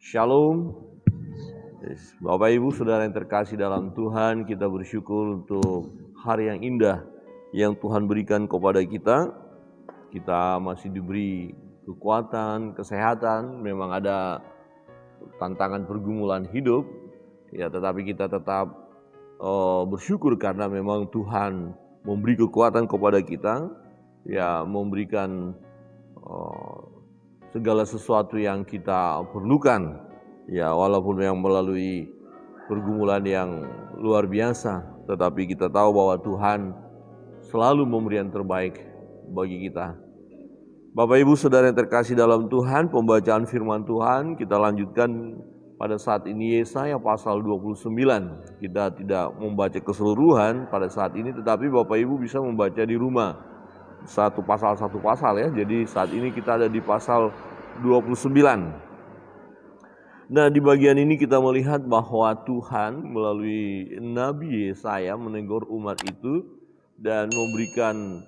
Shalom. Bapak Ibu Saudara yang terkasih dalam Tuhan, kita bersyukur untuk hari yang indah yang Tuhan berikan kepada kita. Kita masih diberi kekuatan, kesehatan, memang ada tantangan pergumulan hidup, ya, tetapi kita tetap bersyukur karena memang Tuhan memberi kekuatan kepada kita, ya, memberikan segala sesuatu yang kita perlukan, ya, walaupun yang melalui pergumulan yang luar biasa, tetapi kita tahu bahwa Tuhan selalu memberi yang terbaik bagi kita. Bapak Ibu Saudara yang terkasih dalam Tuhan, pembacaan firman Tuhan kita lanjutkan pada saat ini Yesaya pasal 29. Kita tidak membaca keseluruhan pada saat ini, tetapi Bapak Ibu bisa membaca di rumah satu pasal ya. Jadi saat ini kita ada di pasal 29. Nah, di bagian ini kita melihat bahwa Tuhan melalui Nabi Yesaya menegur umat itu dan memberikan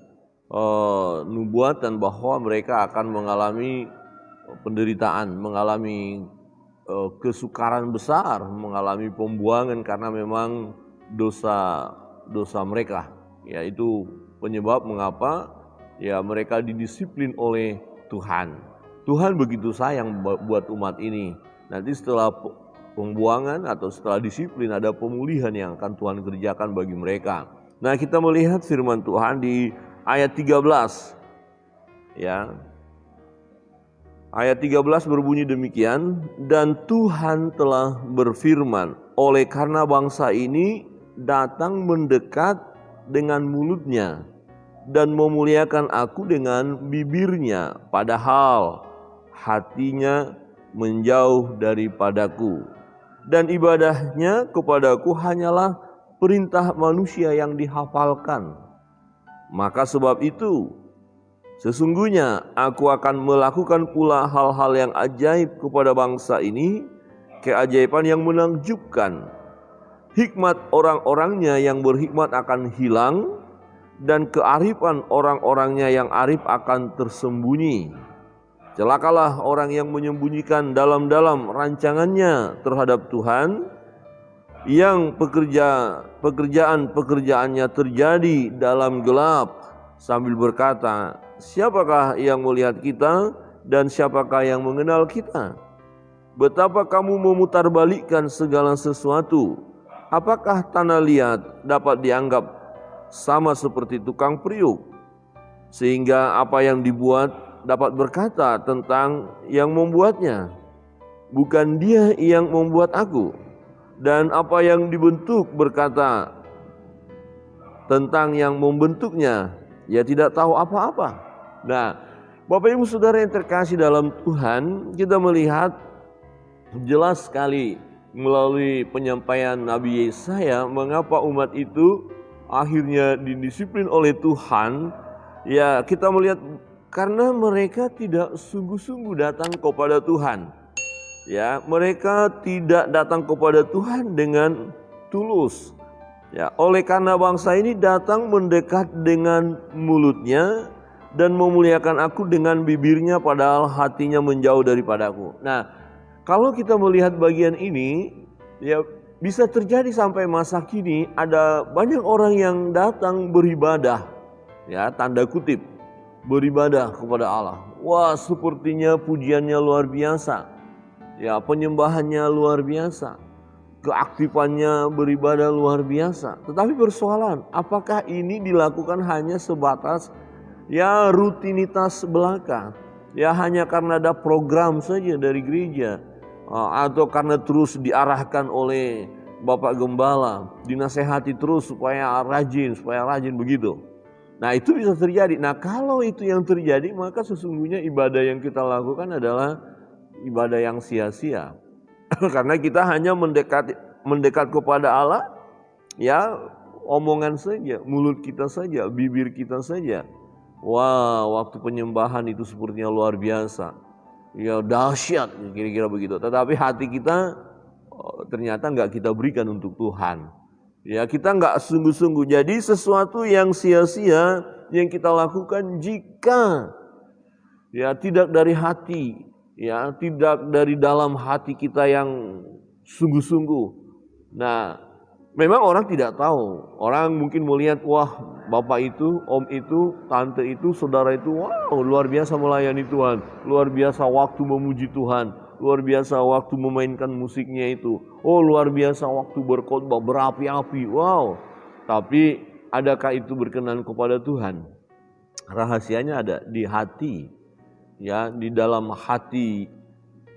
nubuatan bahwa mereka akan mengalami penderitaan, mengalami kesukaran besar, mengalami pembuangan karena memang dosa mereka. Ya, itu penyebab mengapa ya mereka didisiplin oleh Tuhan. Tuhan begitu sayang buat umat ini. Nanti setelah pembuangan atau setelah disiplin ada pemulihan yang akan Tuhan kerjakan bagi mereka. Nah, kita melihat firman Tuhan di ayat 13. Ya. Ayat 13 berbunyi demikian, dan Tuhan telah berfirman, oleh karena bangsa ini datang mendekat dengan mulutnya dan memuliakan aku dengan bibirnya, padahal hatinya menjauh daripadaku. Dan ibadahnya kepadaku hanyalah perintah manusia yang dihafalkan. Maka sebab itu, sesungguhnya aku akan melakukan pula hal-hal yang ajaib kepada bangsa ini, keajaiban yang menakjubkan. Hikmat orang-orangnya yang berhikmat akan hilang, dan kearifan orang-orangnya yang arif akan tersembunyi. Celakalah orang yang menyembunyikan dalam-dalam rancangannya terhadap Tuhan, yang pekerjaan-pekerjaannya terjadi dalam gelap, sambil berkata, siapakah yang melihat kita dan siapakah yang mengenal kita? Betapa kamu memutarbalikkan segala sesuatu. Apakah tanah liat dapat dianggap sama seperti tukang periuk, sehingga apa yang dibuat dapat berkata tentang yang membuatnya, bukan dia yang membuat aku, dan apa yang dibentuk berkata tentang yang membentuknya, ia tidak tahu apa-apa. Nah, Bapak Ibu Saudara yang terkasih dalam Tuhan, kita melihat jelas sekali melalui penyampaian Nabi Yesaya mengapa umat itu akhirnya didisiplin oleh Tuhan. Ya, kita melihat karena mereka tidak sungguh-sungguh datang kepada Tuhan. Ya, mereka tidak datang kepada Tuhan dengan tulus. Ya, oleh karena bangsa ini datang mendekat dengan mulutnya dan memuliakan aku dengan bibirnya, padahal hatinya menjauh daripadaku. Nah, kalau kita melihat bagian ini, ya bisa terjadi sampai masa kini ada banyak orang yang datang beribadah, ya, tanda kutip, beribadah kepada Allah. Wah, sepertinya pujiannya luar biasa, ya, penyembahannya luar biasa, keaktifannya beribadah luar biasa. Tetapi persoalan, apakah ini dilakukan hanya sebatas ya rutinitas belaka, ya hanya karena ada program saja dari gereja, atau karena terus diarahkan oleh Bapak Gembala, dinasehati terus supaya rajin begitu. Nah, itu bisa terjadi. Nah, kalau itu yang terjadi, maka sesungguhnya ibadah yang kita lakukan adalah ibadah yang sia-sia. Karena kita hanya mendekat kepada Allah, ya omongan saja, mulut kita saja, bibir kita saja. Wah, waktu penyembahan itu sepertinya luar biasa, ya dahsyat, kira-kira begitu. Tetapi hati kita ternyata nggak kita berikan untuk Tuhan. Ya, kita nggak sungguh-sungguh. Jadi sesuatu yang sia-sia yang kita lakukan jika ya tidak dari hati, ya, tidak dari dalam hati kita yang sungguh-sungguh. Nah, memang orang tidak tahu. Orang mungkin melihat, wah, bapak itu, om itu, tante itu, saudara itu, wow, luar biasa melayani Tuhan, luar biasa waktu memuji Tuhan, luar biasa waktu memainkan musiknya itu, oh luar biasa waktu berkhotbah berapi-api, wow. Tapi adakah itu berkenan kepada Tuhan? Rahasianya ada di hati, ya, di dalam hati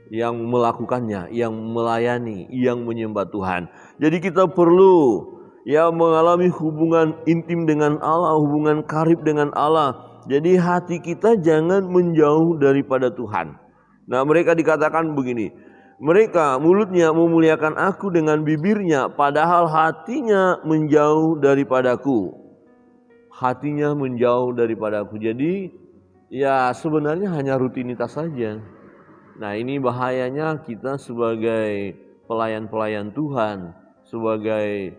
yang melakukannya, yang melayani, yang menyembah Tuhan. Jadi kita perlu ya mengalami hubungan intim dengan Allah, hubungan karib dengan Allah. Jadi hati kita jangan menjauh daripada Tuhan. Nah, mereka dikatakan begini, mereka mulutnya memuliakan aku dengan bibirnya, padahal hatinya menjauh daripadaku. Hatinya menjauh daripadaku. Jadi ya sebenarnya hanya rutinitas saja. Nah, ini bahayanya kita sebagai pelayan-pelayan Tuhan, sebagai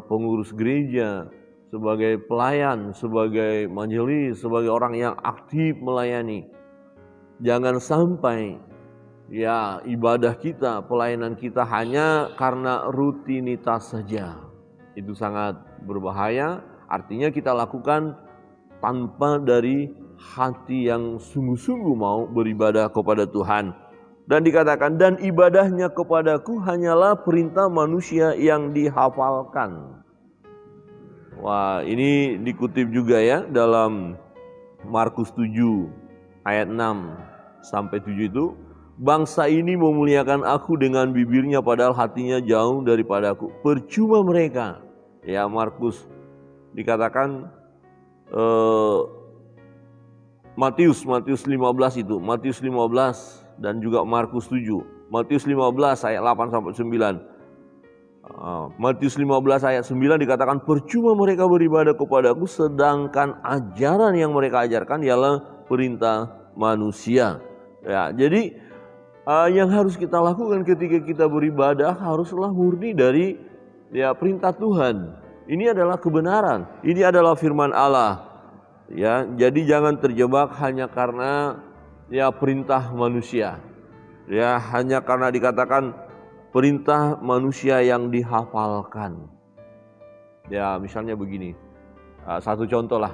pengurus gereja, sebagai pelayan, sebagai majelis, sebagai orang yang aktif melayani. Jangan sampai ya ibadah kita, pelayanan kita hanya karena rutinitas saja. Itu sangat berbahaya, artinya kita lakukan tanpa dari hati yang sungguh-sungguh mau beribadah kepada Tuhan. Dan dikatakan, dan ibadahnya kepadaku hanyalah perintah manusia yang dihafalkan. Wah, ini dikutip juga ya dalam Markus 7 ayat 6 sampai 7 itu, bangsa ini memuliakan aku dengan bibirnya padahal hatinya jauh daripadaku. Percuma mereka. Ya, Markus dikatakan Matius 15 itu, Matius 15 dan juga Markus 7. Matius 15 ayat 8 sampai 9. Matius 15 ayat 9 dikatakan, percuma mereka beribadah kepadaku sedangkan ajaran yang mereka ajarkan ialah perintah manusia. Ya, jadi yang harus kita lakukan ketika kita beribadah haruslah murni dari ya perintah Tuhan. Ini adalah kebenaran, ini adalah firman Allah. Ya, jadi jangan terjebak hanya karena ya perintah manusia. Ya, hanya karena dikatakan perintah manusia yang dihafalkan. Ya, misalnya begini. Satu contoh lah.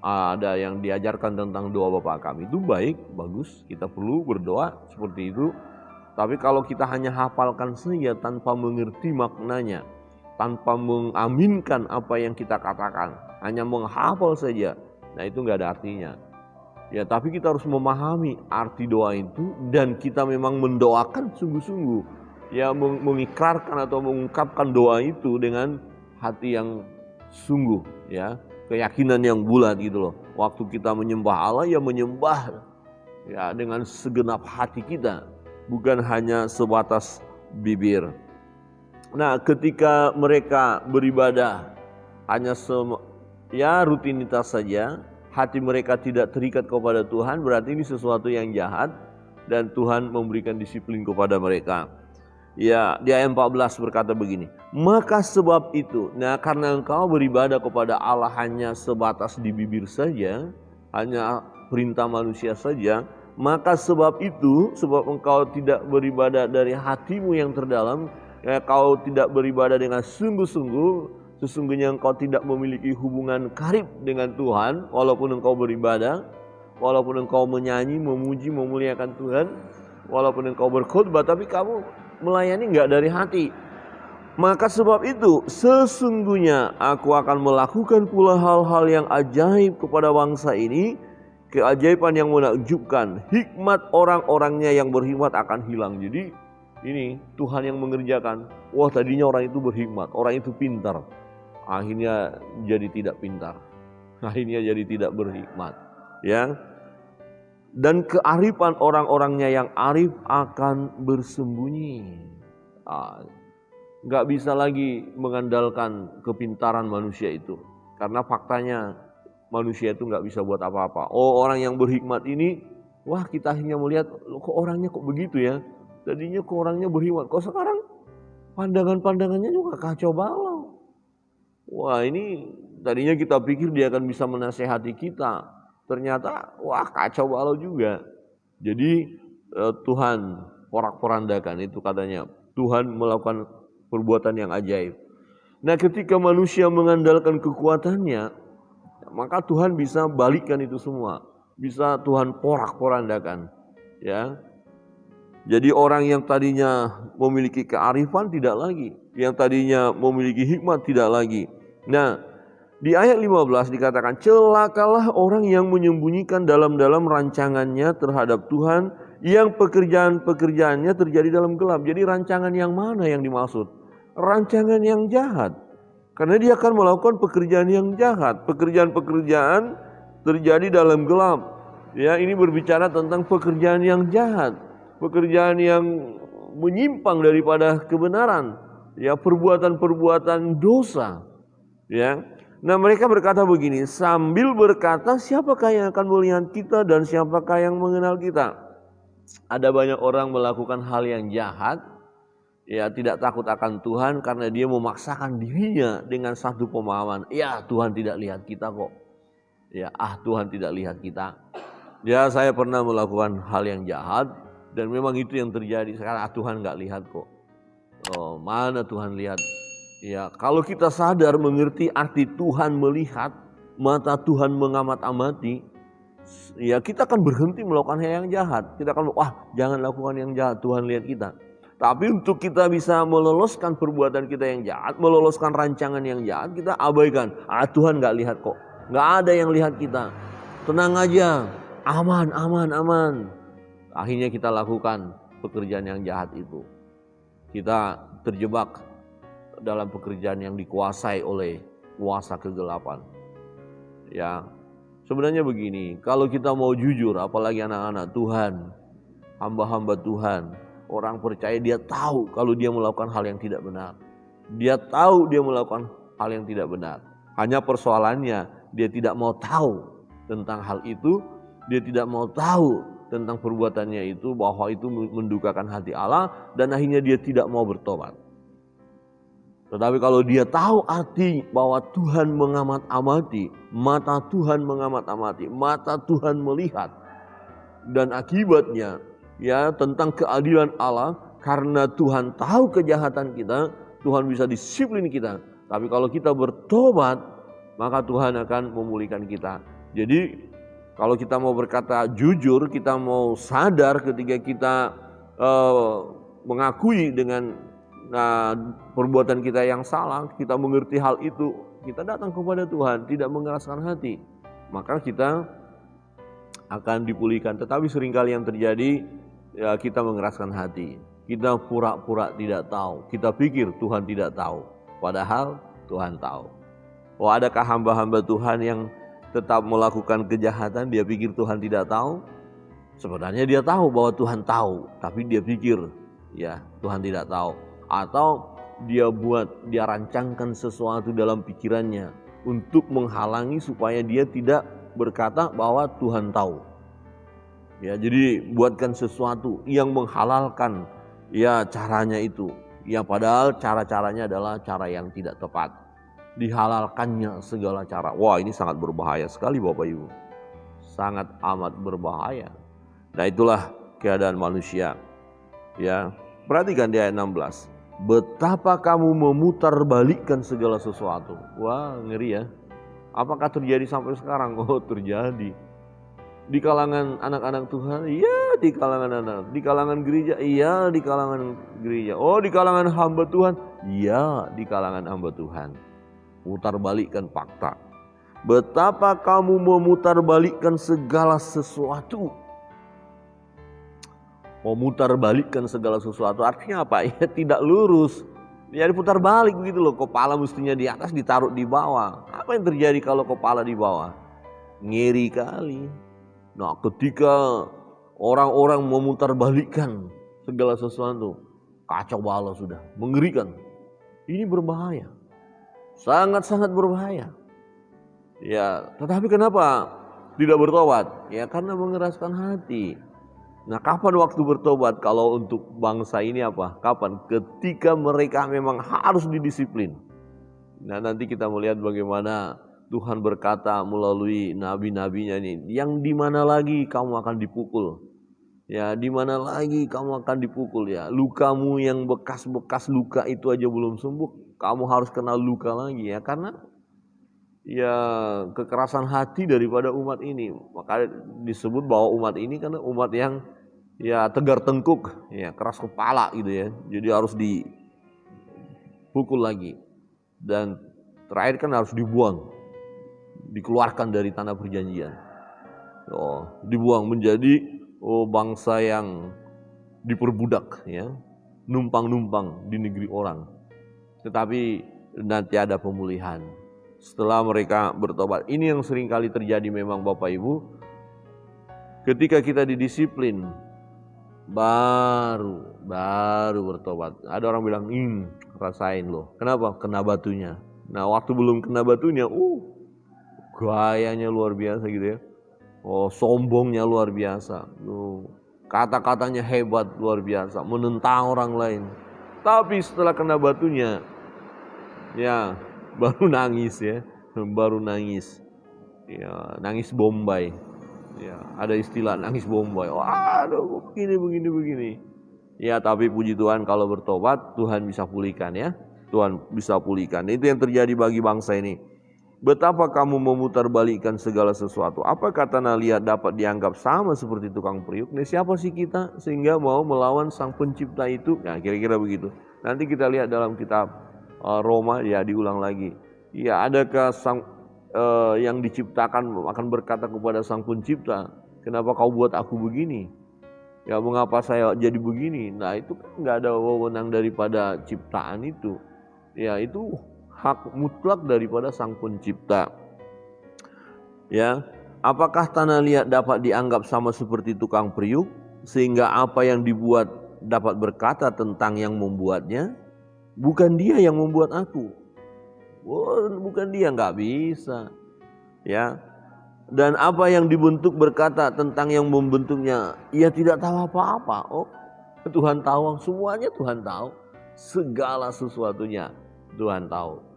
Ada yang diajarkan tentang doa Bapa Kami. Itu baik, bagus. Kita perlu berdoa seperti itu. Tapi kalau kita hanya hafalkan saja tanpa mengerti maknanya, tanpa mengaminkan apa yang kita katakan, hanya menghafal saja, nah itu nggak ada artinya. Ya, tapi kita harus memahami arti doa itu dan kita memang mendoakan sungguh-sungguh, ya mengikrarkan atau mengungkapkan doa itu dengan hati yang sungguh, ya keyakinan yang bulat gitu loh. Waktu kita menyembah Allah ya menyembah ya dengan segenap hati kita, bukan hanya sebatas bibir. Nah, ketika mereka beribadah hanya ya rutinitas saja, hati mereka tidak terikat kepada Tuhan, berarti ini sesuatu yang jahat dan Tuhan memberikan disiplin kepada mereka. Ya, di ayat 14 berkata begini, maka sebab itu, nah karena engkau beribadah kepada Allah hanya sebatas di bibir saja, hanya perintah manusia saja, maka sebab itu, sebab engkau tidak beribadah dari hatimu yang terdalam, ya, kau tidak beribadah dengan sungguh-sungguh, sesungguhnya engkau tidak memiliki hubungan karib dengan Tuhan, walaupun engkau beribadah, walaupun engkau menyanyi, memuji, memuliakan Tuhan, walaupun engkau berkhotbah, tapi kamu melayani enggak dari hati. Maka sebab itu, sesungguhnya aku akan melakukan pula hal-hal yang ajaib kepada bangsa ini, keajaiban yang menakjubkan, hikmat orang-orangnya yang berhikmat akan hilang. Jadi ini Tuhan yang mengerjakan. Wah, tadinya orang itu berhikmat, orang itu pintar, akhirnya jadi tidak pintar, akhirnya jadi tidak berhikmat, ya. Dan kearifan orang-orangnya yang arif akan bersembunyi. Nggak bisa lagi mengandalkan kepintaran manusia itu, karena faktanya manusia itu nggak bisa buat apa-apa. Oh, orang yang berhikmat ini, wah kita akhirnya melihat, kok orangnya kok begitu ya. Tadinya kok orangnya berhikmat, kok sekarang pandangan-pandangannya juga kacau balau. Wah, ini tadinya kita pikir dia akan bisa menasehati kita, ternyata wah kacau balau juga. Jadi Tuhan porak-porandakan, itu katanya. Tuhan melakukan perbuatan yang ajaib. Nah, ketika manusia mengandalkan kekuatannya, maka Tuhan bisa balikkan itu semua. Bisa Tuhan porak-porandakan, ya. Jadi orang yang tadinya memiliki kearifan tidak lagi, yang tadinya memiliki hikmat tidak lagi. Nah, di ayat 15 dikatakan, celakalah orang yang menyembunyikan dalam-dalam rancangannya terhadap Tuhan, yang pekerjaan-pekerjaannya terjadi dalam gelap. Jadi rancangan yang mana yang dimaksud? Rancangan yang jahat. Karena dia akan melakukan pekerjaan yang jahat. Pekerjaan-pekerjaan terjadi dalam gelap. Ya, ini berbicara tentang pekerjaan yang jahat. Pekerjaan yang menyimpang daripada kebenaran. Ya, perbuatan-perbuatan dosa. Ya. Nah, mereka berkata begini, sambil berkata, siapakah yang akan melihat kita dan siapakah yang mengenal kita? Ada banyak orang melakukan hal yang jahat, ya, tidak takut akan Tuhan karena dia memaksakan dirinya dengan satu pemahaman, ya Tuhan tidak lihat kita kok. Ya, Tuhan tidak lihat kita. Ya, saya pernah melakukan hal yang jahat dan memang itu yang terjadi. Sekarang Tuhan nggak lihat kok. Oh, mana Tuhan lihat? Ya, kalau kita sadar mengerti arti Tuhan melihat, mata Tuhan mengamat-amati, ya kita akan berhenti melakukan hal yang jahat. Kita akan, jangan lakukan yang jahat, Tuhan lihat kita. Tapi untuk kita bisa meloloskan perbuatan kita yang jahat, meloloskan rancangan yang jahat, kita abaikan. Tuhan gak lihat kok, gak ada yang lihat kita. Tenang aja, aman, aman, aman. Akhirnya kita lakukan pekerjaan yang jahat itu. Kita terjebak dalam pekerjaan yang dikuasai oleh kuasa kegelapan. Ya, sebenarnya begini, kalau kita mau jujur, apalagi anak-anak Tuhan, hamba-hamba Tuhan, orang percaya, dia tahu kalau dia melakukan hal yang tidak benar. Dia tahu dia melakukan hal yang tidak benar. Hanya persoalannya, dia tidak mau tahu tentang hal itu, dia tidak mau tahu tentang perbuatannya itu, bahwa itu mendukakan hati Allah, dan akhirnya dia tidak mau bertobat. Tetapi kalau dia tahu arti bahwa Tuhan mengamat-amati, mata Tuhan mengamat-amati, mata Tuhan melihat, dan akibatnya ya tentang keadilan Allah, karena Tuhan tahu kejahatan kita, Tuhan bisa disiplin kita. Tapi kalau kita bertobat, maka Tuhan akan memulihkan kita. Jadi kalau kita mau berkata jujur, kita mau sadar ketika kita mengakui dengan perbuatan kita yang salah, kita mengerti hal itu, kita datang kepada Tuhan, tidak mengeraskan hati, maka kita akan dipulihkan. Tetapi seringkali yang terjadi, ya kita mengeraskan hati, kita pura-pura tidak tahu, kita pikir Tuhan tidak tahu, padahal Tuhan tahu. Adakah hamba-hamba Tuhan yang tetap melakukan kejahatan, dia pikir Tuhan tidak tahu? Sebenarnya dia tahu bahwa Tuhan tahu, tapi dia pikir ya Tuhan tidak tahu. Atau dia rancangkan sesuatu dalam pikirannya untuk menghalangi supaya dia tidak berkata bahwa Tuhan tahu. Ya, jadi buatkan sesuatu yang menghalalkan ya caranya itu. Ya, padahal cara-caranya adalah cara yang tidak tepat. Dihalalkannya segala cara. Wah, ini sangat berbahaya sekali Bapak Ibu. Sangat amat berbahaya. Nah, itulah keadaan manusia. Ya, perhatikan di ayat 16. Betapa kamu memutarbalikkan segala sesuatu. Wah, ngeri ya. Apakah terjadi sampai sekarang? Oh, terjadi. Di kalangan anak-anak Tuhan, iya di kalangan anak. Di kalangan gereja, iya di kalangan gereja. Oh, di kalangan hamba Tuhan, iya di kalangan hamba Tuhan. Putarbalikkan fakta. Betapa kamu memutarbalikkan segala sesuatu. Memutarbalikkan segala sesuatu artinya apa? Ya tidak lurus. Ya diputar balik begitu loh. Kepala mestinya di atas, ditaruh di bawah. Apa yang terjadi kalau kepala di bawah? Ngeri kali. Nah, ketika orang-orang memutarbalikkan segala sesuatu, kacau balau sudah, mengerikan. Ini berbahaya. Sangat-sangat berbahaya. Ya, tetapi kenapa tidak bertobat? Ya karena mengeraskan hati. Nah, kapan waktu bertobat? Kalau untuk bangsa ini apa? Kapan? Ketika mereka memang harus didisiplin. Nah, nanti kita melihat bagaimana Tuhan berkata melalui nabi-nabinya ini, yang di mana lagi kamu akan dipukul? Ya, di mana lagi kamu akan dipukul ya? Lukamu yang bekas-bekas luka itu aja belum sembuh, kamu harus kena luka lagi ya, karena ya kekerasan hati daripada umat ini. Maka disebut bahwa umat ini karena umat yang ya tegar tengkuk, ya keras kepala gitu ya. Jadi harus dipukul lagi. Dan terakhir kan harus dibuang, dikeluarkan dari tanah perjanjian. Dibuang menjadi bangsa yang diperbudak ya, numpang-numpang di negeri orang. Tetapi nanti ada pemulihan setelah mereka bertobat. Ini yang sering kali terjadi memang Bapak Ibu. Ketika kita didisiplin baru bertobat. Ada orang bilang, rasain loh. Kenapa? Kena batunya. Nah, waktu belum kena batunya, gayanya luar biasa gitu ya. Sombongnya luar biasa. Kata-katanya hebat luar biasa, menentang orang lain. Tapi setelah kena batunya, ya baru nangis ya, baru nangis. Ya, nangis Bombay. Ya, ada istilah nangis Bombay. Waduh, begini. Ya, tapi puji Tuhan kalau bertobat, Tuhan bisa pulihkan ya. Tuhan bisa pulihkan. Itu yang terjadi bagi bangsa ini. Betapa kamu memutarbalikkan segala sesuatu. Apa kata Nalia dapat dianggap sama seperti tukang periuk? Ini siapa sih kita sehingga mau melawan sang pencipta itu? Nah, kira-kira begitu. Nanti kita lihat dalam kitab Roma, ya diulang lagi. Ya, adakah sang yang diciptakan akan berkata kepada sang pencipta, kenapa kau buat aku begini? Ya, mengapa saya jadi begini? Nah, itu kan nggak ada wewenang daripada ciptaan itu. Ya, itu hak mutlak daripada sang pencipta. Ya, apakah tanah liat dapat dianggap sama seperti tukang periuk sehingga apa yang dibuat dapat berkata tentang yang membuatnya? Bukan dia yang membuat aku. Bukan dia, nggak bisa. Ya. Dan apa yang dibentuk berkata tentang yang membentuknya? Ia tidak tahu apa-apa. Tuhan tahu semuanya, Tuhan tahu. Segala sesuatunya Tuhan tahu.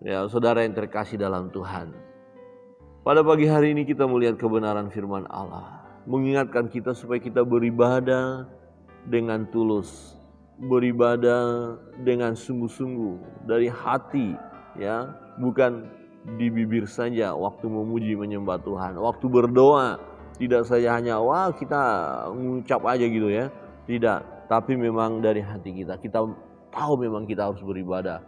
Ya, saudara yang terkasih dalam Tuhan. Pada pagi hari ini kita melihat kebenaran firman Allah, mengingatkan kita supaya kita beribadah dengan tulus, beribadah dengan sungguh-sungguh dari hati, ya, bukan di bibir saja waktu memuji menyembah Tuhan. Waktu berdoa tidak saja hanya kita mengucap aja gitu ya. Tidak, tapi memang dari hati kita. Kita tahu memang kita harus beribadah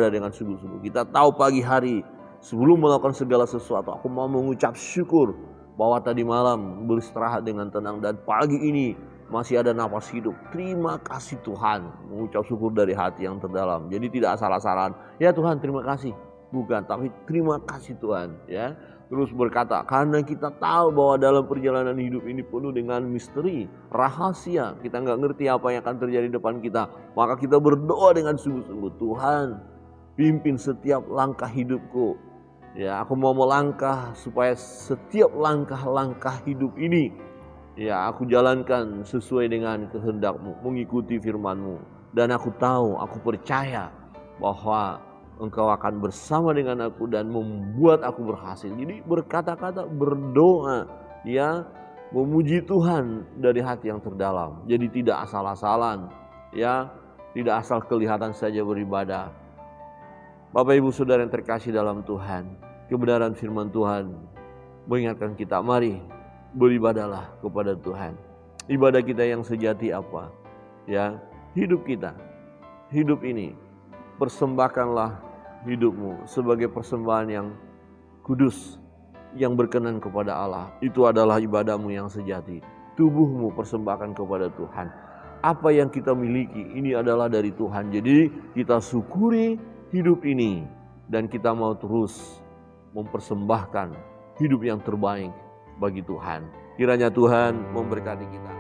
dengan sungguh-sungguh. Kita tahu pagi hari sebelum melakukan segala sesuatu, aku mau mengucap syukur bahwa tadi malam beristirahat dengan tenang dan pagi ini masih ada nafas hidup. Terima kasih Tuhan, mengucap syukur dari hati yang terdalam. Jadi tidak asal-asalan, ya Tuhan terima kasih. Bukan, tapi terima kasih Tuhan, ya. Terus berkata, karena kita tahu bahwa dalam perjalanan hidup ini penuh dengan misteri, rahasia. Kita nggak ngerti apa yang akan terjadi depan kita. Maka kita berdoa dengan sungguh-sungguh, Tuhan pimpin setiap langkah hidupku. Ya, aku mau melangkah supaya setiap langkah-langkah hidup ini, ya aku jalankan sesuai dengan kehendak-Mu, mengikuti firman-Mu. Dan aku tahu, aku percaya bahwa Engkau akan bersama dengan aku dan membuat aku berhasil. Jadi berkata-kata, berdoa, ya, memuji Tuhan dari hati yang terdalam. Jadi tidak asal-asalan, ya, tidak asal kelihatan saja beribadah. Bapak Ibu Saudara yang terkasih dalam Tuhan, kebenaran firman Tuhan mengingatkan kita, mari beribadahlah kepada Tuhan. Ibadah kita yang sejati apa? Ya, hidup kita, hidup ini, persembahkanlah hidupmu sebagai persembahan yang kudus, yang berkenan kepada Allah. Itu adalah ibadahmu yang sejati. Tubuhmu persembahkan kepada Tuhan. Apa yang kita miliki ini adalah dari Tuhan. Jadi kita syukuri hidup ini dan kita mau terus mempersembahkan hidup yang terbaik bagi Tuhan. Kiranya Tuhan memberkati kita.